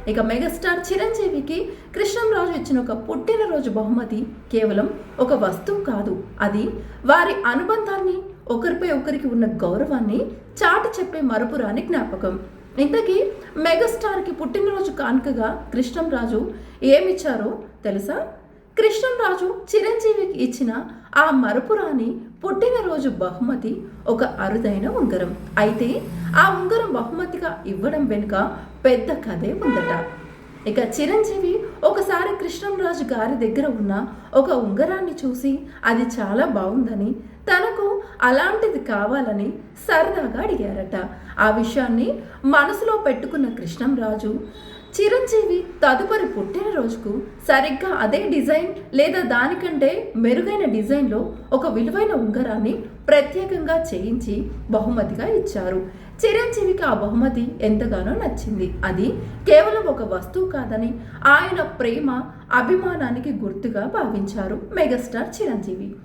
ఇక మెగాస్టార్ చిరంజీవికి కృష్ణంరాజు ఇచ్చిన ఒక పుట్టినరోజు బహుమతి కేవలం ఒక వస్తువు కాదు, అది వారి అనుబంధాన్ని, ఒకరిపై ఒకరికి ఉన్న గౌరవాన్ని చాటి చెప్పే మరపురాని జ్ఞాపకం. ఇంతకీ మెగాస్టార్కి పుట్టినరోజు కానుకగా కృష్ణంరాజు ఏమిచ్చారో తెలుసా? కృష్ణంరాజు చిరంజీవికి ఇచ్చిన ఆ మరపురాని పుట్టినరోజు బహుమతి ఒక అరుదైన ఉంగరం. అయితే ఆ ఉంగరం బహుమతిగా ఇవ్వడం వెనుక పెద్ద కథే ఉందట. ఇక చిరంజీవి ఒకసారి కృష్ణంరాజు గారి దగ్గర ఉన్న ఒక ఉంగరాన్ని చూసి అది చాలా బాగుందని, తనకు అలాంటిది కావాలని సరదాగా అడిగారట. ఆ విషయాన్ని మనసులో పెట్టుకున్న కృష్ణంరాజు చిరంజీవి తదుపరి పుట్టినరోజుకు సరిగ్గా అదే డిజైన్ లేదా దానికంటే మెరుగైన డిజైన్లో ఒక విలువైన ఉంగరాన్ని ప్రత్యేకంగా చేయించి బహుమతిగా ఇచ్చారు. చిరంజీవికి ఆ బహుమతి ఎంతగానో నచ్చింది. అది కేవలం ఒక వస్తువు కాదని ఆయన ప్రేమ, అభిమానానికి గుర్తుగా భావించారు మెగాస్టార్ చిరంజీవి.